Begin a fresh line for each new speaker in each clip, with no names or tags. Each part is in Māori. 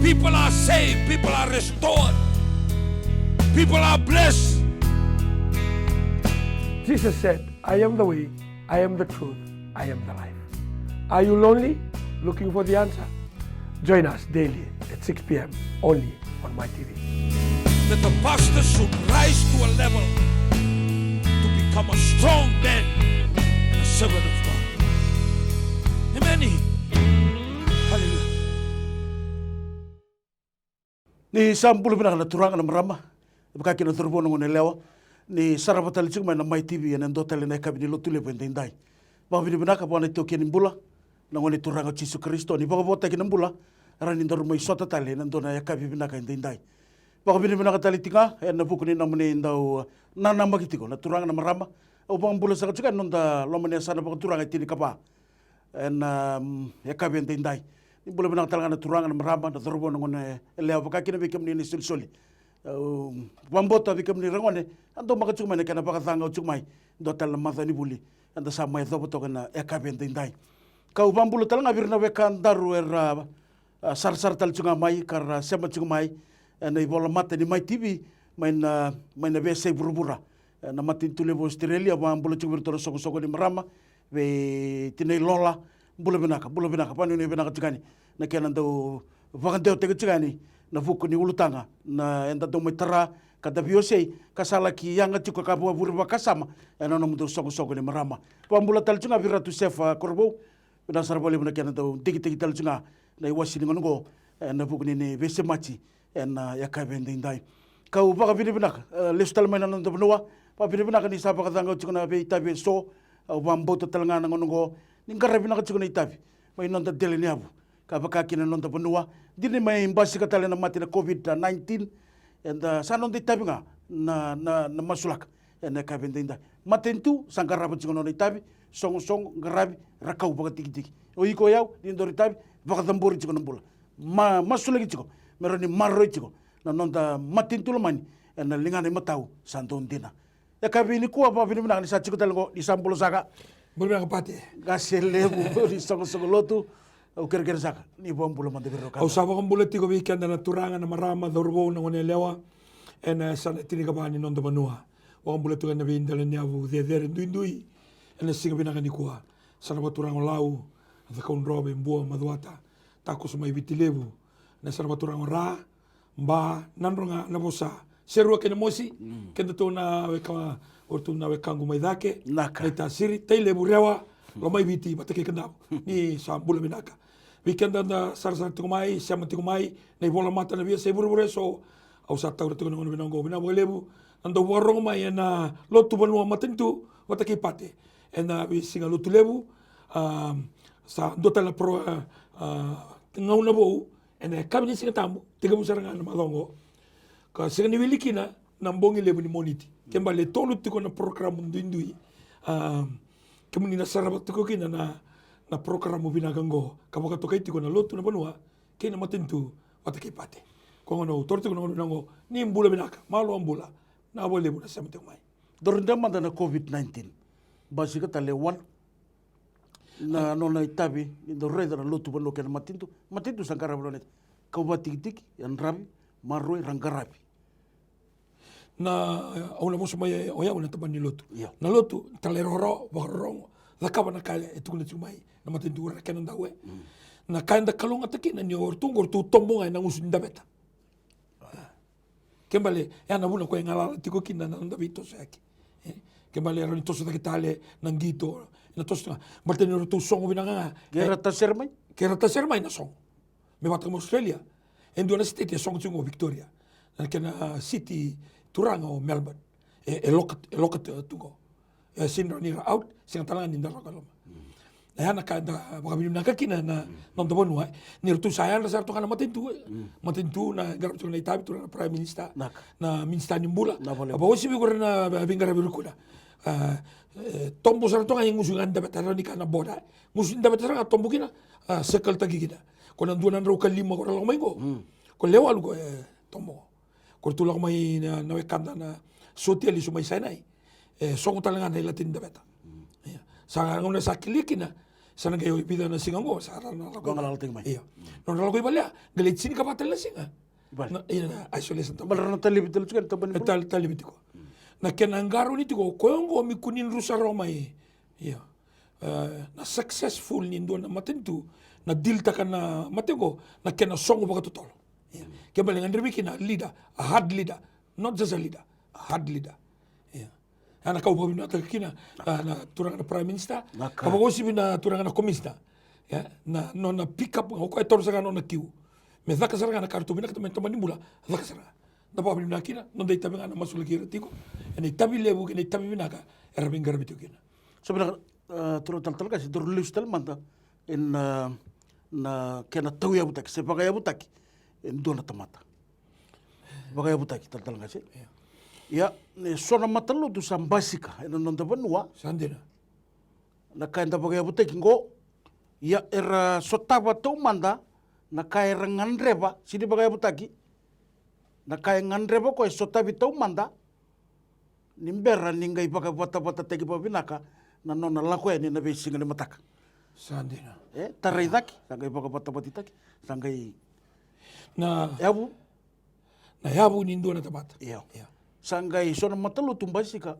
People are saved, people are restored, people are blessed.
Jesus said, I am the way, I am the truth, I am the life. Are you lonely? Looking for the answer? Join us daily at 6 p.m. only on my TV.
That the pastor should rise to a level to become a strong man and a servant of God. Amen. Hallelujah.
Ni sampulu pinaka na turanga na marama, bakaki na turbono ngone lewa, ni sarapatali chuma na my TV na ndotale na kabini Lotu Vanua. Bakabini pinaka po na itoki nimbula, na ngone turanga Yesu Kristo ni bakabota kinambula, rani ndoro mo isota tale na ndona ya kabi pinaka ndai. Bakabini pinaka tali tinga, na buku ni namune ndau na namakitiko na turanga na marama, o bambula sa kachuka nonda lomane sana bakaturanga tini kapa, na ya kabi ndai. Boleh benang talanga na turanga na marama na thorbo na ngone leo bakaki na bikam ni soli pambota bikam ni rangone ando makachuma na kana bakatanga uchumai ndo tal na mathani buli anda sa mai thobo to kana ekabe ndai kau bambulu talanga birna wekan daru era sar tal chunga mai kar sema chunga mai na ibola mata ni mai TV mai na bese burubura na Matanitu levo Australia bambulu chunga virtoro soko ni marama ve tinei lola bula benaka panu ni benaka tigani na kena do vakanteo tega tigani na fuku ni ulutanga na enda do metara kada biosei kasala ki yanga tiko ka bo burba kasama ena no mudo soko ni marama pambula talchunga viratu sefa korbo na sarbole na kena do tigi talchunga na iwasi ngo na fuku ni vese machi ena yakabe ndai ka ubaka vini benaka lestal mena no Vanua pa vini benaka ni sapa kadanga chuna be itabe so bambota talanga ngo ningarabi na kachukuna itabi may nonda dele ni abu kapakaki na nonda Vanua dili may imbasi katale na mati na COVID-19 and sa nonda itabi nga na masulak and kabendinda Matanitu sangarabi chukuna na itabi song garabi rakau baga tiki o iko yaw dindor itabi baga tambori chukuna bula masulagi chuko meron ni marroi chuko na nonda Matanitu lamani and lingana matau sandon dina ya kabini kuwa pa binibina ni sa chukutalango ni sambulo saka
Boleh Alipate.
Kasih lebu di soko Lotu, kira-kira saka ni bom bulu mande berro.
Au sawa kan bulat tigo weekend na turanga na marama dorbo na ngone lewa en sa Naitini kabani non Vanua. Wa kan bulat tigo na bindal ni avu de ndui en singa binaka ni kuwa. Sana ba turanga lau, da kon robe mbua maduata. Taku sumai vitilebu. Na sana ba turanga ra mba nanronga na bosa. Serua kena mosi kenda to na weka ortu na wekangu mai dake naka siri tele burewa lo mai biti batake kenda ni sambula minaka weekend na sar tu mai sama tu mai nei bola mata na via se burbure so au sa tau tu ngono binango bina bolebu ando warong mai na Lotu Vanua Matanitu batake pate ena we singa Lotu lebu sa dotala pro ngau na bo ena kabini singa tamu tiga busaranga na malongo ka singa ni wilikina nambongi lebu ni moniti kembali tolu tiko na program ndui kemuni na sarabat tiko kina na program binagango kabaka tokai tiko na Lotu na Vanua kina Matanitu watake pate ko ngono torto ngono nango ni mbula binaka malo ambula na bole bu na samte mai
Dorunda manda na COVID-19 basika tale one na nona itabi do reda na Lotu Vanua kena Matanitu sangkara blonet kau batik yan rabi maroi rangarabi
na au na moso mai o ya una tabani Lotu na Lotu taleroro warong la kabana kale etukuna tumai na Matanitu ra kenan dawe na kainda kalunga takina ni ortu tombo ngai na usinda beta kembali ya na buna ko ngala tiko kina na ndabito saki kembali ro toso takitale nangito na toso Matanitu tu songo binanga
gerata sermai
na song me bata Australia endona state ya song tungo Victoria na kena city turanga o Melbourne lokat tungo sinra ni out sing talangan ni ndara kaloma na yana kada bakabini na kakina na non Vanua ni rutu sayan sa to kana Matanitu na garap na itabi to na prime minister na minister ni mbula aba osi bigor na bingara birukula tombo sa to nga ngusungan dapat ni kana boda ngusun dapat sa tombo kina sekal tagi kina ko nanduan ro kalima ko lang mai ko ko lewal ko tombo ko tulak mai na wekanda na social sumay sanay songo talangan na latin dabeta sa ngona sa kilikina sana kayo ipida na singa mo sa aral na
Kung alalating may.
Iya. Nung nalakoy bala, galit sini kapatal na singa.
Ibal.
Na ina na isolation to.
Balar na talibit talibit kan taban ni.
Talibiti ko. Na kenangaro niti ko koyong mi kunin rusa Roma Iya. Na successful nindo na Matanitu na dilta ka na matego na kena songo baka tutolo. Iya. Kaya balingan dirbi kina leader, a hard leader, not just a leader, a hard leader. Iya. Ana kau babi na kina na turang na prime minister, kapag sibi na turang na commissioner. Ya, na no na pick up ko ay tor sa no na kiu. Me zaka sarga na kartu bina katamen tamani mula, zaka sarga. Na babi na kina, no dai tabi na masulagi ratiko. Ene tabi lebu, ene tabi bina ka, era bingar bitu kina.
Sebenarnya turut tal kasi turulus tal manta in na kena tahu ya butak sebagai ya butak in dona tamata sebagai ya butak tal kasi ya ne sona matalu tu sambasika in nonda Vanua
Sandina
na kain tabagai ya butak ngo ya era sotaba tu manda na kai ngandreba sini bagai butaki na kai ngandreba ko sotabi tu manda nimbera ningai bagai bata tegi babinaka na nona lako ni na besinga ni mataka.
Sandina.
Tarai taki, sanggai baka bata taki, sanggai
na yabu nindo na tabata.
Iya. Sanggai sona matalu tumbasika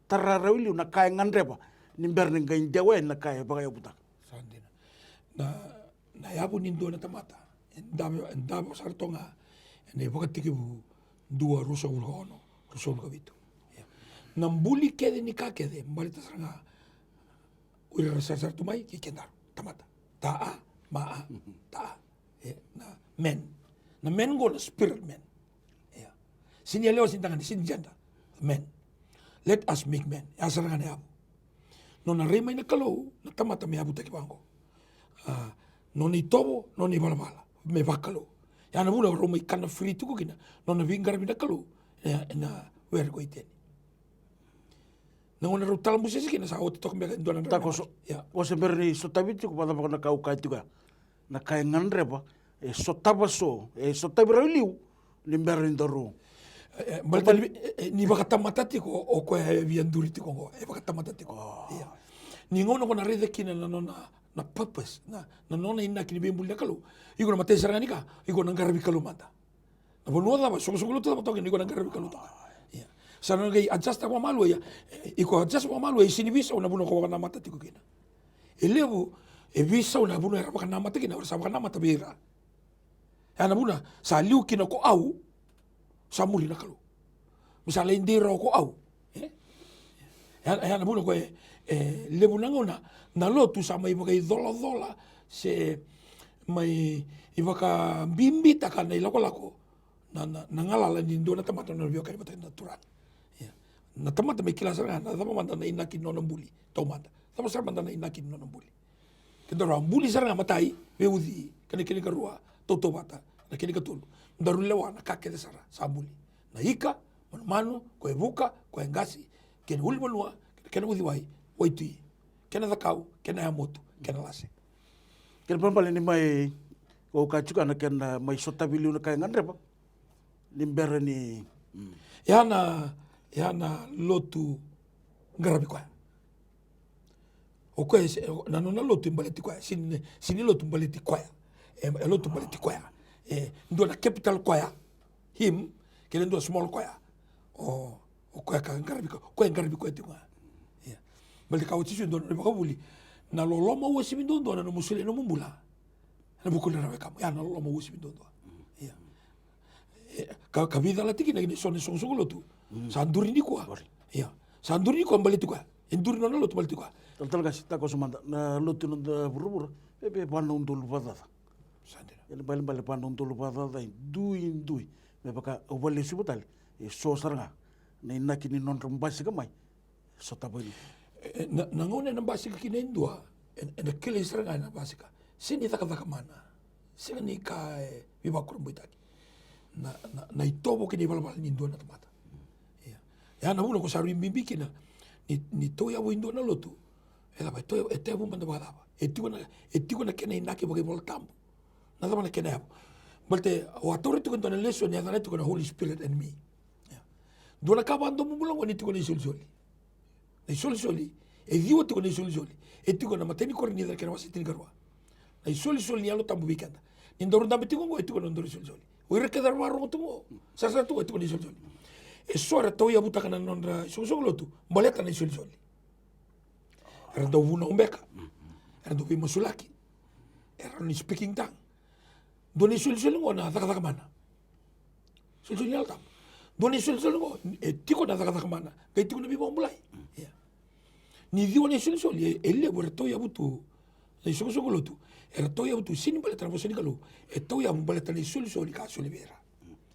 tararawili na kaya ngandreba nimber ningai jawa na kaya baka yabutak.
Sandina. Na yabu nindo na tabata. Endabo sartonga ene baka tikibu dua rusa Vulaono, rusa kabitu. Nambuli kede ni kakede mbalita saranga ura rasar tumai kikendar tamata taa maa taa na men go na spirit men sinyaleo sintangan sinjanda men let us make men asaranga ne abu no na rema ina kalau na tamata me abu takibango no ni tobo no ni balabala me bakalo ya na mula roma ikana free tuko kina no na vingar bina kalau na wer ko iteni Nangona rutal musi sih kena sahut tok mbek donan.
Tako so. Ya. O sebenarnya sotabi cukup pada pokoknya kau kai juga. Na kai ngandreba sotaba so sotabi rauliu nimberin doru.
Balta ni baka tamatati ko o ko vianduri ti ko baka tamatati ko. Iya. Ni ngono ko na rede kina na purpose na nona inna kini bimbul na kalu. Igo na matay sarani ka, igo na garabi kalu mata. Na bonua da so to to igo na garabi kalu ta. Iya. Sana ngai adjust ako malu ya. Iko adjust ako malu ya sinibisa una buno ko kana mata tiko kina. Elebu visa una buno era kana mata kina sa kana mata bira. Ana buna sa liu kina ko au sa muri na kalu. Misala indira ko au. Ana buno ko lebu nangona na lotu sa mai bagai dola se mai ibaka bimbita kana ilako na ngalala ni ndona tamata na bio kai bata natural. Na tamata me kila saranga na tama manda na inaki no nambuli tomata tama saranga manda na inaki no nambuli kendo rambuli saranga matai beudi kani karua toto bata na kini katulu ndaru lewa na kake de sara sabuli na ika mano ko ebuka ko engasi keni uli manua kena udi wai waitui kena dakau kena moto kena lase
Ken pambali ni mai ko kachuka na kena mai sotabili na kaya ngandreba nimbere ni
yana lotu ngarabi kwa o kwa na nona lotu mbaleti kwa sini lotu mbaleti kwa lotu mbaleti kwa ndo na capital kwa him kile ndo small kwa o kwa ka ngarabi kwa tingwa bali ka uti ndo na bakabuli na loloma wosi ndo na musule no mumbula na bukula na weka ya na loloma wosi ndo ka vida la tiki na sone songo lotu sanduri ni kwa ya sanduri ni kwa mbali tukwa enduri no lotu mbali tukwa
tal kasi ta ko sumanda na lotu no burubur pepe panu ndul badada sandira ele bali panu ndul badada dui me baka obale subutal so saranga na inaki ni non rombasi kamai so tabali
na ngone na basi kini ndua na kile saranga na basi ka sini taka mana sini ka bibakuru mbitaki na itobo kini balbal ni ndua na tamata ya na uno ko saru mbimbi kina ni to ya windo na lotu ela ba to ete bu manda ba etigo na kena inaki boge bol tambo na dama na kena balte o atore tu kontona leso ni adana tu kona Holy Spirit and me dona ka bando mu bulo ni tu kona soli E diwa tiko na isoli. E tiko na mateni korni da kena wasi tini karua. Na isoli ni alo tambu weekend. Indorun tambu tiko ngo e tiko na ndori isoli. Uira kedar waro tungo. Sasa tu e tiko na isoli. E sora tau ya buta kana nondra isoli lotu. Mbaleta na isoli. Era do vuna umbeka. Era do bima sulaki. Era ni speaking tongue. Doni isoli ngo na taka mana. Isoli al tam. Doni isoli ngo e tiko na taka mana. Kai tiko na bima mulai. Ni diwa ni isoli e le bora tau ya butu. Na isoli lotu. Era tau ya butu sini baleta na vosani kalu. E tau ya baleta na isoli ka isoli vera.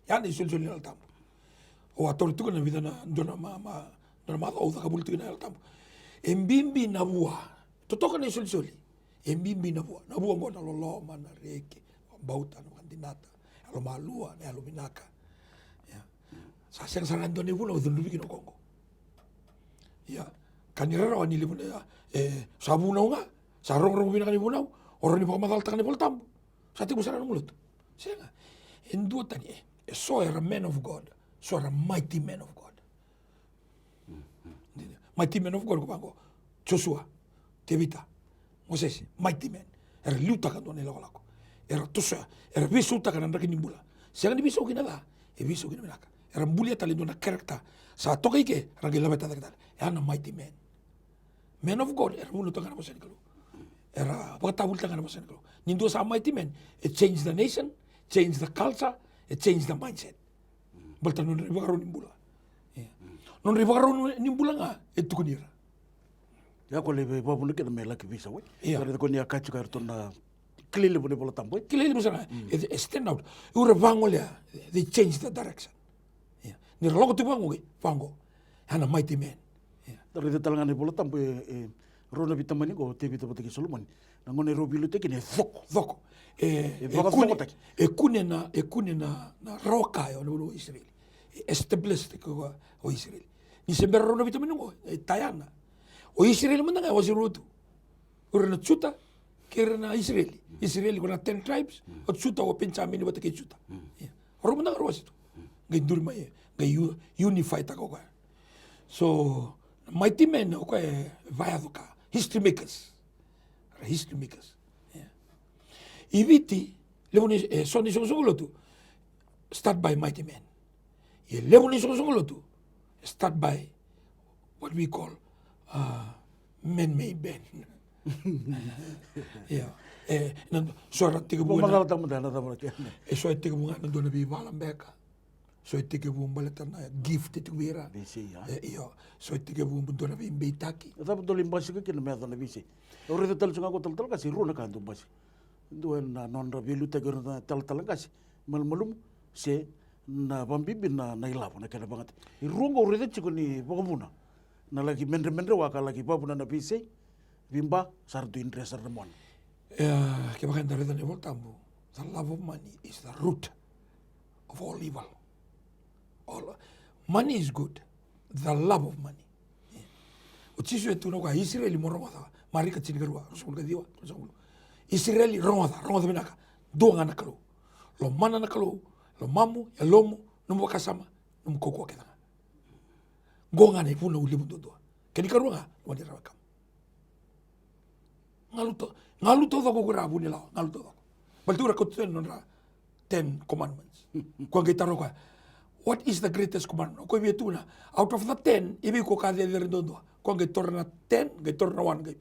Ya na isoli al tam. O ator tiko na vida na dona ma o da kabul tiko na al tam. Embimbi na bua. Totoka na isoli. Embimbi na bua. Na bua ngona loloma na reke. Bauta na kandinata. Alo malua na alo minaka. Sa siang sarando ni bula o dundubi kino Kongo. Ya. Kanirara wa nili buna. Sa buna nga. Sa rong bina kani buna. Oro ni pakamadalta kani poltambu. Sa tibu sarano mulut. Siya nga. Endua tani so era man of God. So era mighty man of God. Mighty man of God ko pango. Joshua. Tevita. Moses. Mighty man. Era luta ka doon nila walako. Era tusa. Era bisu ta kana ndaki nimbula. Siya nga ni bisu kinala. E bisu kinamilaka. Era mbulia talento na karakter. Sa toka ike. Ragi labeta takitala. Era mighty man. Man of God. Era mulu ta kana masan kalu. Era pagkatawul ta kana masan kalu. Nindo sa mighty man. It changed the nation. Changed the culture. It changed the mindset. Balta non ribagaro nimbula. Non ribagaro nimbula nga. Ito kunira.
Ya ko le babu ne ke me la ke visa we.
Yeah.
Kare ko ni akachu ka na klile bune bola tambo.
Kilele busana. It stand out. Ura vangolea. They changed the direction. Ni logo tu vango. Hana mighty man.
Tare de talanga ne bola tambo rona vitamani ko te vita potaki Solomon. Ngone robilu te ke ne
Voko. Kune na roka yo no Israel. Established ko o Israel. Ni se berro no vitamini ngo tayana. O Israel man nga wasirutu. Ura na tsuta kera na Israel. Israel ko na 10 tribes. O tsuta o pensamini wata ke tsuta. Oro man nga wasitu. Ngai durma ngai unify ta ko. So mighty men ko vaya doka. History makers. Iviti levuni soni songolotu start by mighty men. Ye levuni songolotu start by what we call man-made men. Yeah. Sora tiga bunga.
Mangala tamu dana tamu ke.
So tiga bunga na dona bi valam beka. So tiga bunga baleta na gift tiga vera.
Bisi ya.
Iyo. So tiga bunga dona bi beitaki.
Tamu tolim basi ke me dona bisi. Ore de tal sunga ko tal kasi runa ka ndum basi. Duan na non rabilu te gero tal kasi malum se na bambibi na ilapo na kena bangat. Irungo ore de chiko ni bogomuna. Na lagi mendre waka lagi babuna na bisi. Bimba sardu interest remon.
Ke bakan dari dan evil tambu. The love of money is the root of all evil. Money is good. The love of money. Uchisu etu no ka Israeli moromata. Mari ka chinigarua. Rasul ka diwa. Israeli rongoda binaka. Doa nga nakalu. Lo mana nakalu. Lo mamu, ya lomu, numu wakasama, numu koko kita. Gonga na ipuna ulimu doa. Kani karunga, wani rawakam. Ngaluto dako kurabu nila. Ngaluto dako. Baltura kutsen nonra 10 commandments. Kwa gitaro kwa. What is the greatest commandment? Kwa vietuna. Out of the 10, ibi ko kade de redondo. Kwa gitor na 10, gitor na 1.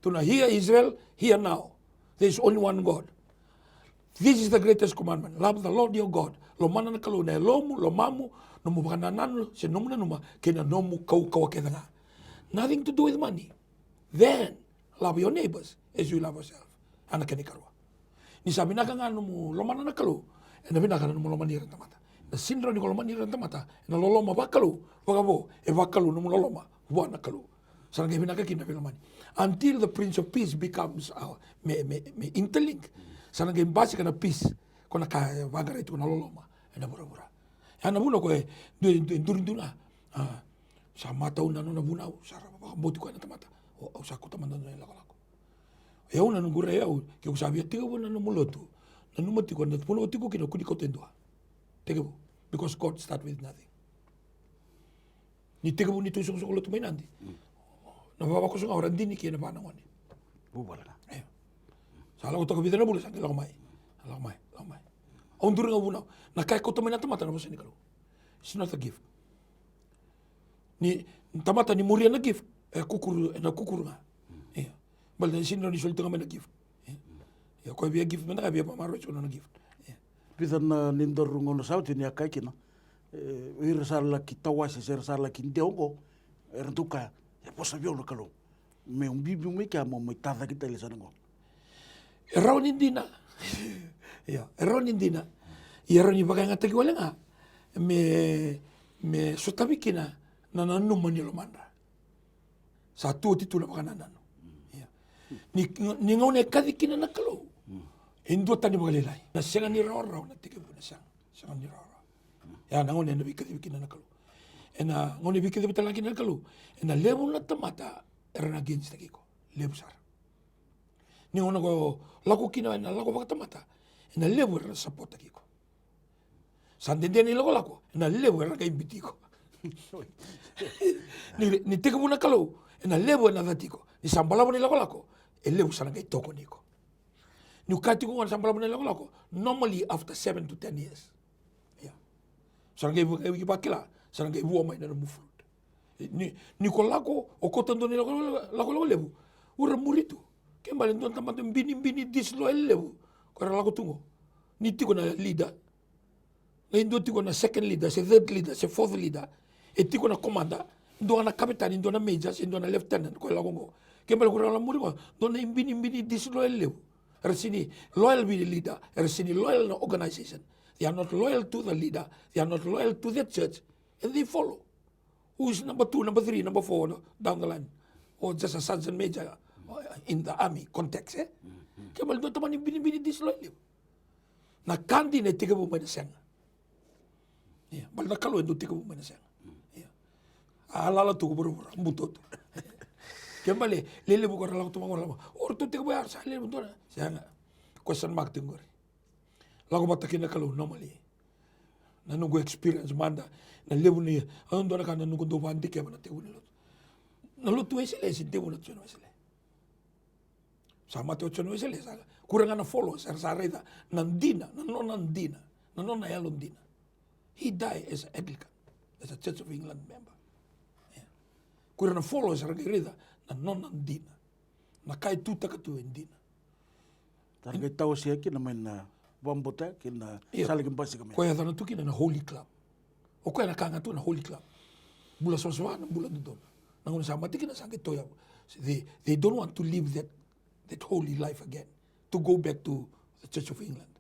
Tuna here Israel, here now. There is only one God. This is the greatest commandment. Love the Lord your God. Lo mana na kalu na lomu, lo mamu, nomu bakananan, se nomu na numa, kena nomu kau kedanga. Nothing to do with money. Then, love your neighbors as you love yourself. Anak kani karwa. Ni sabi na kanga nomu, lo mana na kalu, na binaka na nomu lo maniran tamata. Na sindra ni ko lo maniran tamata, na loloma bakalu, wakabo, bakalu nomu loloma, buwan na kalu. Sarang binaka kinapilomani. Until the Prince of Peace becomes me interlink. Sarang basi kana peace kona ka wagara itu na loloma na bura. Ana buno ko durinduna. Sa mata una no na bunau sara ba botu ko na tamata. O sa ko tamanda na lakalako. Eu na ngure eu que eu sabia tiga bona no molotu. Na numati ko na puno tiko kino kuni ko tendua. Tiga because God start with nothing. Ni tiga buni tu sung lo tu mainandi. na bawa ko sunga orang dini kia na pana ngoni.
Bubala.
Ayo. Salah ko taka bidana bulu sang lau mai. Aun durung abuna. Na kai ko tamai na tamata na bosani kalau. It's not a gift. Ni tamata ni muria na gift. Kukuru na kukuru nga. Iya. Bal na sino ni sulta nga na gift. Ya ko bia gift mana bia pamaro chono na gift.
Pidan nindor ngono sauti ni akai kina. Irsala ki tawasi sersala ki ndeongo. Erduka. Posa viola kalau. Me un bibi me que amo me tada kita le sango.
Erau nindina. Ya, erau nindina. Erau ni bagai ngata ki nga. Me sotabikina na nanu manilo mandra. Satu titu na baka nanano. Ya. Ni ngone kadikina na kalau. Indo tani bagalilay. Na senga ni rao na tiga na senga ni rao. Ya ngone na bikadikina na kalau. Ena ngone bikadikina na kalau. Ena level na tamata era against the kiko. Level sar. Ni ngone ko laku kina na laku baka tamata. Ena level era support the kiko. Sandende ni laku. Ena level era kay bitiko. Ni tiga na kalau. Ena level na datiko. Ni sambala ni laku. Level sana kay toko niko. Ni ukati ko sambala ni laku. Normally after 7 to 10 years. Yeah. Sana kay bakila. Sana kay buo mai na mufru. Ni ko lako o kota ndoni lako lebu ura muritu kembali ndon tamatu bini dislo lebu ko lako tungo ni tiko na leader na indo tiko na second leader se third leader se fourth leader e tiko na commander ndo na captain ndo na major ndo na lieutenant ko lako ngo kembali ko la muri ko ndo na bini dislo lebu ersini loyal be the leader ersini loyal na organization. They are not loyal to the leader, they are not loyal to the church, and they follow. Who's number 2, number 3, number 4 down the line, or just a sergeant major in the army context, eh? Kaya maldo taman yung binibini disloyal. Na kandi na tiga mo may nasang. Yeah, bal na kalo endo tiga mo may nasang. Yeah. Alala tu ko bro butot. Kaya mali lele mo ko rala ko tumangor mo. Or tu tiga mo yar sa lele mo na. Siya nga question mark tingor. Lago batakin na kalo normally. Nanunggo experience manda na lebu ni ang doon ka nanunggo do bandi kaya na tiwo nilo na lutu sila si tiwo na tsuno sila sama tiwo tsuno sila kurang na follow sa reda nandina nanon na yalon dina. He died as an Anglican, as a Church of England member. Yeah. Kurang na follow sa reda nanon nandina na kay tuta ka tu indina.
Targa tawo siya kinaman na Bambota kina saligin basi kami.
Kaya tanah tu kina na Holy Club. O kaya na kanga tu na Holy Club. Bula soswa na bula dudon. Nangun sama ti kina sangkit toya. They don't want to live that holy life again. To go back to the Church of England.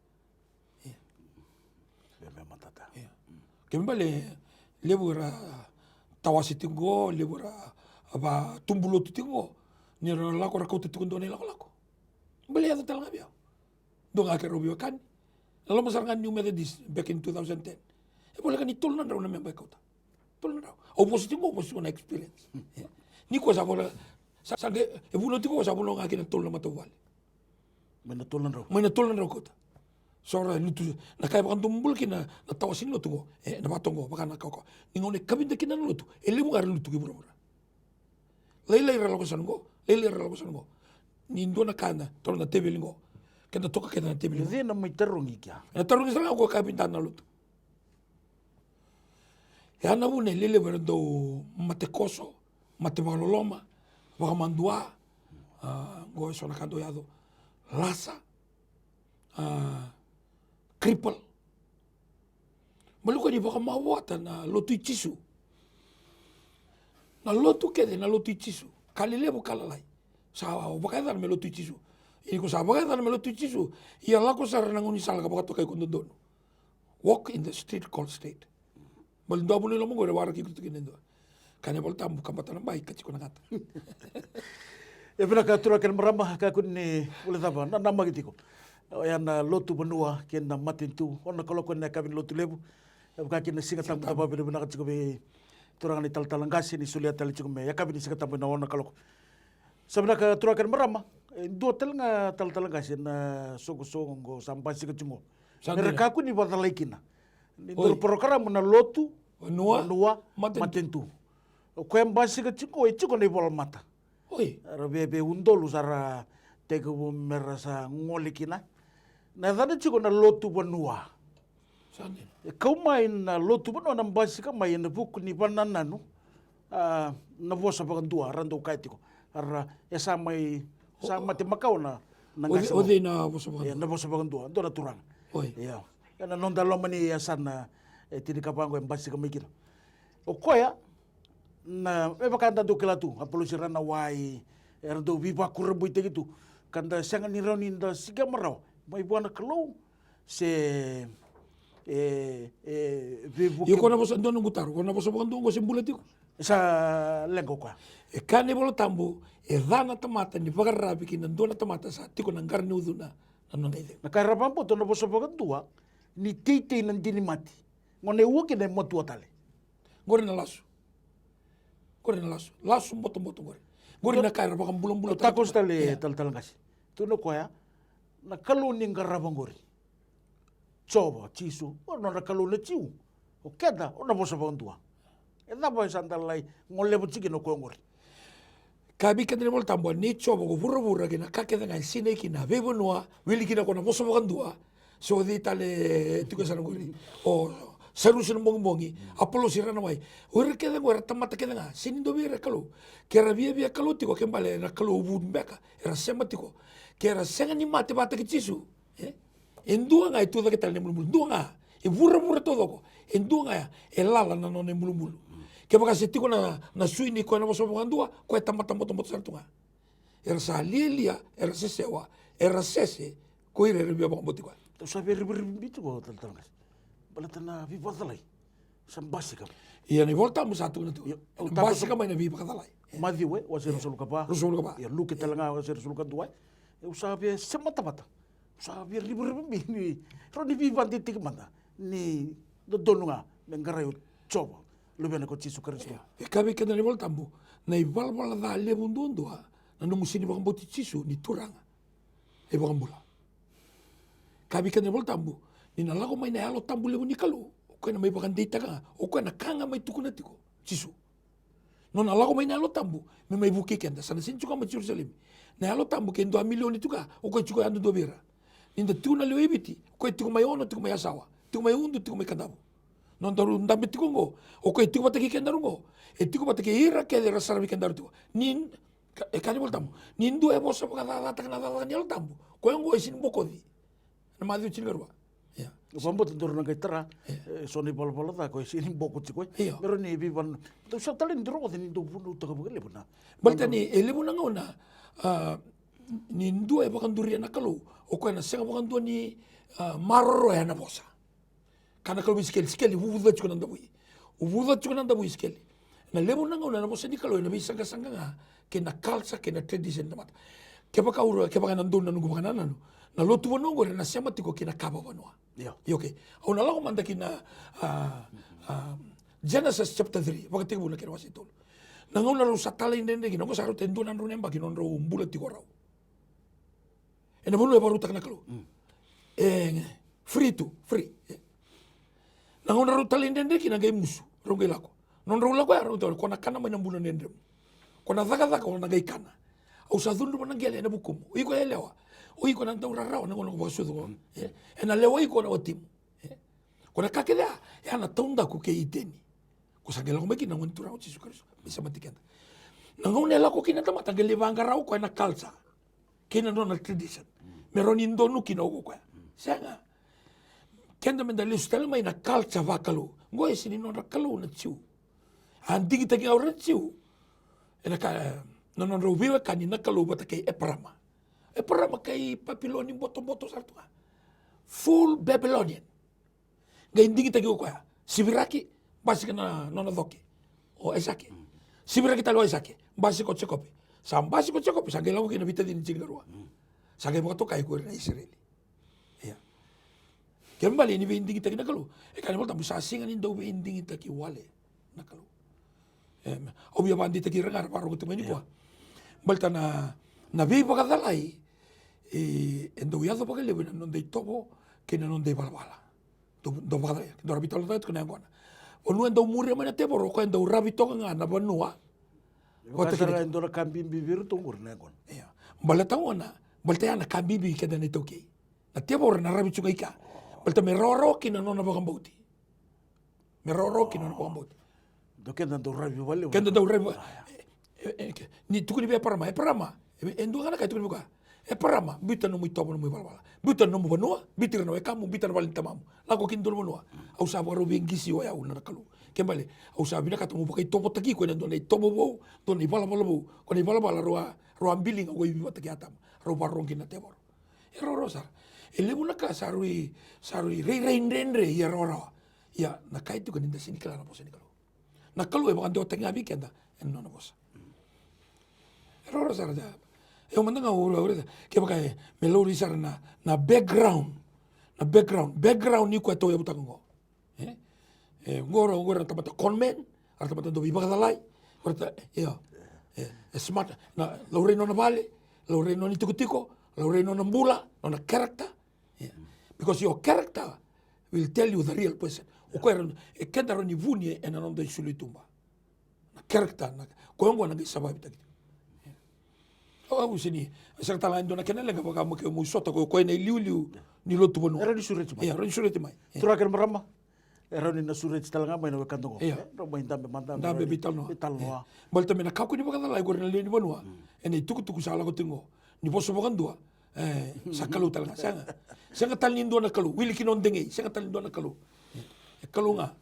Yeah.
Memang tata.
Yeah. Kembali lebura tawasi tinggo, lebura apa tumbulo tu tinggo. Ni lako rakau tu tinggo ni lako. Beli ada talang abiau. Dong akhir robio kan. Lalu masarangan New Methodist back in 2010. Boleh kan itol na raw na member ko ta. Tol na raw. Opposite na experience. Ni ko sa bola sa ebuno ti ko sa bola nga kin tol na matawal.
May natol na
raw ko ta. Sora lutu nakay bakang tumbul kina natawasin lutu ko. Nabatongo baka nakako. Ningone kabinda kina lutu. Ele mo gar lutu ki bura. Laylay ra ko sango. Nindo na kana tol na tebelingo. Kena toka kena tebelingo.
Hindi na may tarungi kya.
Na tarungi sa ako kabinda na lutu. Ya na une lele berdo mate koso, mate baloloma, baka mandua, go so na kadoyado, lasa, cripple. Maluka ni baka mawata na lotu ichisu. Na lotu kede na lotu ichisu. Kalilebo kalalay. Sa baka dar me lotu ichisu. Ini ko sa baka dar me lotu ichisu. Iya lako sa rananguni sala ka baka to kay kundodono. Walk in the street called state. Malindo abu nila mungo rewara kiko tukinendo. Kanya bolta bukan batang baik kaciko nakata.
Ya pina katura kan merambah kakun ni boleh tapa na nama gitu ko. Yan Lotu Vanua ken na Matanitu ona kalau kon na kabin Lotu lebu. Ya kakin na sikat tamu tapa pina kaciko be turangan ni talangasi ni suliat tali ciko me. Ya kabin sikat tamu na ona kalau. Sabna katura kan merambah. Dua tel nga talangasi na sogo sampai sikat cimo. Mereka aku ni bata laikina. Ndur program na Lotu Vanua Matanitu. Ko em basi ka chiko e chiko ne bola mata.
Oi.
Ara be undolu sara teke mera sa ngolikina. Na dana chiko na Lotu Vanua.
Sani.
Kau mai na Lotu Vanua na basika mai na buku ni banananu. Na vosa pakandua rando kaitiko. Ara esa mai sa mate makau na ngasa.
Ode na vosa
Na vosa pakandua. Ndo na turang.
Oi.
Ya. Na nonda loma ni asana tini kapango yang basika mikino. O koya na bakanda do kelatu apolosi rana wai erdo viva kurbu ite gitu. Kanda sanga ni roni nda siga marau. Mai buana kalau se vivu.
Yo kona vosa ndono ngutaru, kona vosa pakandua ngose mbulati ko.
Sa lengo kwa.
E kane bolo tambu, e dana tamata ni pakarabi ki nandona tamata sa tiko nang karni uduna na nongaide.
Na karapampo to na vosa pakandua ni titi nandini mati. Ngone uke na motu atale.
Ngore na lasu. Ngore na lasu. Lasu moto ngore. Ngore na kaira pakang bulan-bulan.
Takos tale tal ngasi. Tuno koya na kalau ni ngarabang ngori. Coba cisu, ono na kalau na ciu. O keda, ono vosa pakandua. E napa sandalai ngole bociki no ko ngori.
Kabi kadene bol tambo ni coba ko burra kina kakeda ngai sine kina bebo noa wili kina kona vosa pakandua. So di tale tuka sana ngori. O seru sino bongi apolo sirana mai. Ure keda ngora tamata keda nga sinindo bira kalau. Kera via kalau tiko kembali na kalau ubun beka. Era sema tiko. Kera senga ni mate bata ki cisu. Endua ngai tu da kita ne mulu. Dua nga. E burra todo ko. Endua nga e lala na no ne mulu. Ke baka se tiko na suini ko na vosa pakandua ko tamata moto sartunga. Era sa lielia, era sesewa, era sese ko ire via bongo tiko.
Tu sabe bitu ko tal ngas. Balatana viva talai. Sambasi kam.
Ia ni volta mo satu na tu. Basi ka mai na viva kadalai.
Madi we wa ser sulu kapa.
Rusulu ka ba.
Ya lu kita langa wa ser sulu kadua. Eu sabe semata. Sabe ribi ni. Roni viva titik mana. Ni dodonunga mengarayo coba. Lu bene ko cisu kristo.
E kabi ka ni volta mo. Na ibalbala da le bundundua. Na no musini ba mboti cisu ni turanga. E ba mbula. Kabi ka ni volta mo. Ni na lago mai na alo tambu le ni kalu. Ko na mai ba kan deita ka. O ko na kanga mai tukuna tiko. Cisu. No na lago mai na alo tambu. Me mai buki kenda sana sin chuka ma Jerusalem. Na alo tambu ke 2 milioni tuka. O ko chuka ando do bera. Ninda tuna le ebiti. Ko tiko mai ono tiko mai asawa. Tiko mai undu tiko mai kadabu. Non taru ndambe tiko ngo. O ko tiko bataki kenda ngo. E tiko bataki ira ke de rasara bi kenda tiko. Nin e kani voltamu. Nin do e bosa ka data kana data ni alo tambu. Ko ngo isin bokodi. Na madu chingarwa. Ya.
Vamos tentar nang kaitara. Soni polo ta ko sini boko chiko. Pero ni vivan. Tu sa talen drogo ni do bunu to ka bele buna.
Balta ni elebu na ngona. Ni ndua e bakanduri na kalu. O ko na senga bakandua ni maroro ya na bosa. Kana kalu skeli uvuda chiko nanda bui. Uvuda chiko nanda bui skeli. Na lebu na ngona na bosa ni kalu na bisa ka sanga nga ke na kalsa ke na tradition na mata. Ke baka uro ke baka nandu na nungu baka nananu. Na Lotu Vanua ngore na sema tiko kina kaba Vanua.
Yeah.
Okay. Au na lago manda kina Genesis chapter 3. Baka tiko buna kina wasitol. Na ngona ro satala indende kina ko saru tendu nan ro nemba kina ro umbula tiko rau. E na bulu e baru takna kalu. Free. Na ngona ro tala indende kina gai musu. Ro gai lako. Non ro lako ya ro tol kona kana mai na bulu nende. Kona daga kona gai kana. Au sa dundu mana gele na bukumu. Iko elewa. Oi ko nanta ura rao na ngono ko sudo. E na lewa iko na otimu. Ko na kakeda ya na tonda ku ke iteni. Ko sa gelo ko meki na ngon turao Jesu Kristo. Bisa matikenda. Na ngone la ko kina tamata gele vanga rao ko na kalsa. Kina no na tradition. Meron indo nu kina ko ko. Sanga. Kenda menda le stela mai na kalsa vakalu. Ngoi sini no na kalu na chiu. Andi kita ki aura chiu. E na ka no ro viva kanina kalu bata ke eprama. E para makai Babylonian boto sartua. Full Babylonian. Ga indingi tagi ko ya. Sibiraki basi kana nona doki. O esake. Sibiraki talo esake. Basi ko chekopi. Sambasi ko chekopi sage lawo kina vita din chingarua. Sage mo to kai ko na Israeli. Ya. Kembali ni indingi tagi nakalu. E kana mo tambu sasingan indo indingi tagi wale nakalu. Obya bandi tagi rengar paro ko tumeni ko. Balta na viva kadalai. Endo yado pa kele non dei topo che non dei balbala. Do padre, do rabito lo tat con angona. O nu endo muri mana te boro ko endo rabito nga na Vanua.
Kasara indora kambing bibir tungur nekon.
Iya. Balata ona, balta yana kabibi kada ne toke. Na tiabo na rabi chunga ika. Balta me roro kina nona bagambauti. Me roro kina nona bagambauti.
Dokenda do rabi wale.
Kenda do rabi. Ni tukuni be parama, e parama. Endo kana kai tukuni buka. E parama, bita no muito no muito bala. Bita no Vanua, bita no ekamu, bita no valinta mamu. Lago kindo no Vanua. Au sa baro bengisi o ya una kalu. Kembali, au sa bina katamu bukai topo taki ko ndo nei topo bo, ndo nei bala bala bo, ko nei bala bala roa ambiling o ibi bataki atam. Ro barong kina tebor. E ro sar. E le muna ka sarui rei ya ro. Ya na kai tu kan inda sini kala na poseni kalu. Na kalu e bakando tenga bi kenda en no bosa. E ro sar ja. E o mandanga ora ke baka me lori sar na background. Na background ni ko to ya butango. Ngora tapata conmen, tapata do biba dalai, ora smart na lore no vale, lore no tiko, lore no mbula, no character. Because your character will tell you the real person. O ko e kenda ro ni vuni e na non do sulutumba. Na character na ko ngo na sababu taki. O usini, certa la ndo na kenela ga baka mo ke mo soto ko ne liu ni Lotu Vanua.
Era di sureti mai.
Ya, ro sureti mai.
Turakan marama. Era ni na sureti talanga mai no kantongo. Ro mai ndambe manda.
Ndambe bital no.
Bital no.
Balta mena kaku ni bakala lai gorna le ni Vanua. Ene tuku sala ko tingo. Ni poso bakandua. Sakalu talanga sanga talindo na kalu. Wili kinon dengi, sanga talindo na kalu. Kalu nga.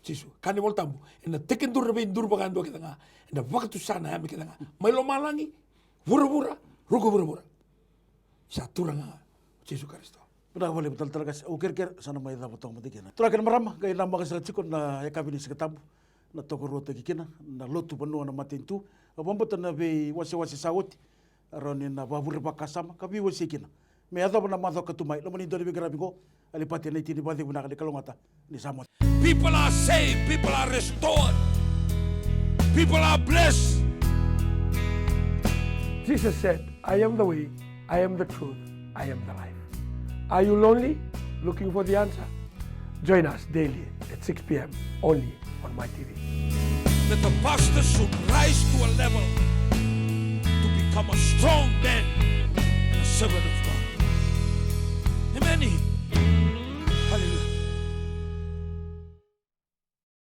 Sisu, kani voltambu. Ena teken dur be dur bakando kita nga. Ena waktu sana ya kita nga. Mai lo malangi. Vura ruko vura. Sa turanga. Sisu Kristo.
Pernah boleh betul terkas ukir sana mai da botong mati kena. Turakan marama kai nama ka cikon na ya kabini seketabu na toko rota kikina na Lotu Vanua na Matanitu. Abambo na be wasi sawut roni na babur bakasama kabi wasi kina. Me ada na madho katumai no mani dori be grabigo Alipate Naitini badi buna ka kalongata ni samot.
People are saved, people are restored, people are blessed.
Jesus said, I am the way, I am the truth, I am the life. Are you lonely? Looking for the answer? Join us daily at 6 p.m. only on my TV.
That the pastor should rise to a level to become a strong man and a servant of